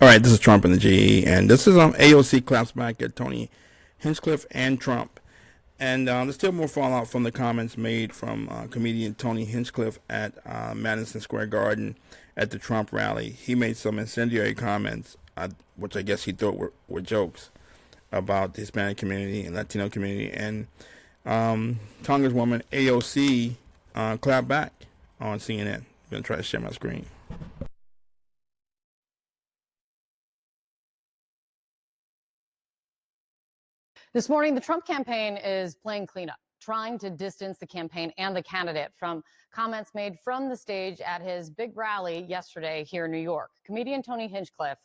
All right, this is Trump and the GE, and this is AOC claps back at Tony Hinchcliffe and Trump. And there's still more fallout from the comments made from comedian Tony Hinchcliffe at Madison Square Garden at the Trump rally. He made some incendiary comments, which I guess he thought were jokes, about the Hispanic community and Latino community. And Congresswoman AOC clapped back on CNN. I'm going to try to share my screen. This morning, the Trump campaign is playing cleanup, trying to distance the campaign and the candidate from comments made from the stage at his big rally yesterday here in New York. Comedian Tony Hinchcliffe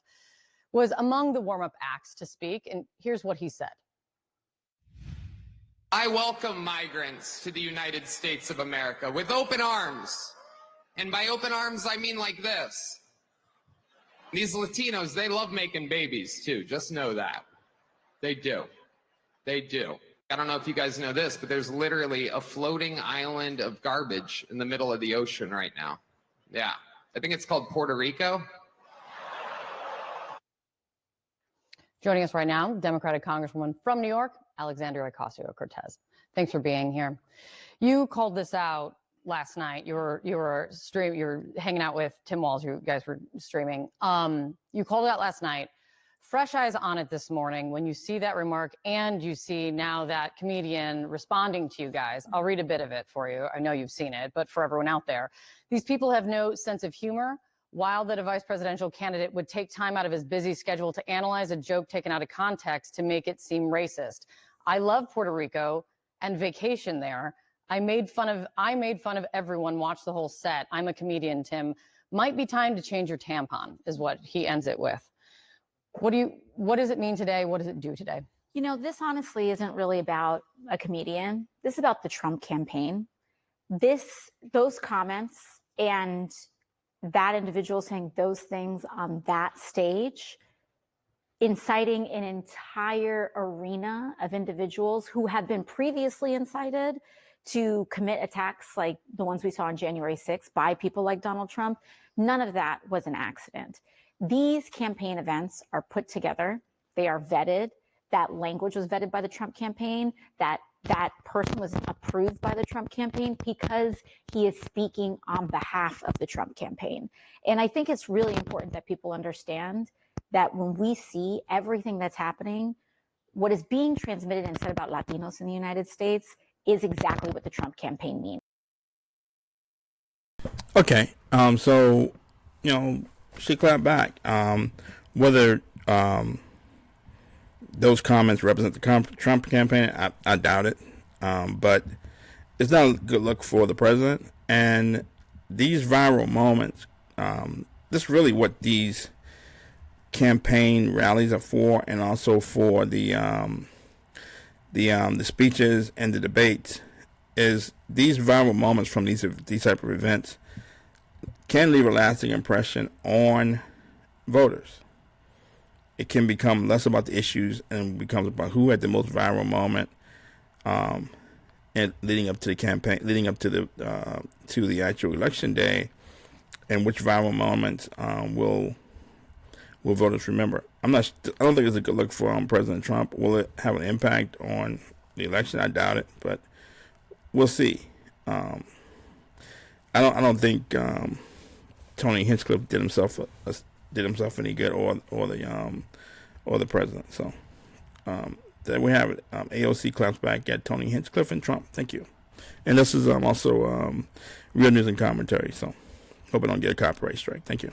was among the warm-up acts to speak, and here's what he said. I welcome migrants to the United States of America with open arms. And by open arms, I mean like this. These Latinos, they love making babies too. Just know that. They do. They do. I don't know if you guys know this, but there's literally a floating island of garbage in the middle of the ocean right now. Yeah. I think it's called Puerto Rico. Joining us right now, Democratic Congresswoman from New York, Alexandria Ocasio-Cortez. Thanks for being here. You called this out last night. You were hanging out with Tim Walz. You guys were streaming. You called it out last night. Fresh eyes on it this morning when you see that remark and you see now that comedian responding to you guys. I'll read a bit of it for you. I know you've seen it, but for everyone out there, these people have no sense of humor. Wild that a vice presidential candidate would take time out of his busy schedule to analyze a joke taken out of context to make it seem racist. I love Puerto Rico and vacation there. I made fun of everyone, watch the whole set. I'm a comedian, Tim. Might be time to change your tampon, is what he ends it with. What does it mean today? What does it do today? You know, this honestly isn't really about a comedian. This is about the Trump campaign. Those comments and that individual saying those things on that stage, inciting an entire arena of individuals who have been previously incited to commit attacks like the ones we saw on January 6th by people like Donald Trump. None of that was an accident. These campaign events are put together. They are vetted. That language was vetted by the Trump campaign. That person was approved by the Trump campaign because he is speaking on behalf of the Trump campaign. And I think it's really important that people understand that when we see everything that's happening, what is being transmitted and said about Latinos in the United States is exactly what the Trump campaign means. Okay. So, she clapped back. Whether those comments represent the Trump campaign, I doubt it. But it's not a good look for the president. And these viral moments, this is really what these campaign rallies are for, and also for the speeches and the debates. Is these viral moments from these type of events can leave a lasting impression on voters. It can become less about the issues and becomes about who had the most viral moment, and leading up to the campaign, leading up to the actual election day, and which viral moments will voters remember. I don't think it's a good look for President Trump. Will it have an impact on the election? I doubt it, but we'll see. I don't think Tony Hinchcliffe did himself any good, or the president. So there we have it. AOC claps back at Tony Hinchcliffe and Trump. Thank you. And this is also real news and commentary. So hope I don't get a copyright strike. Thank you.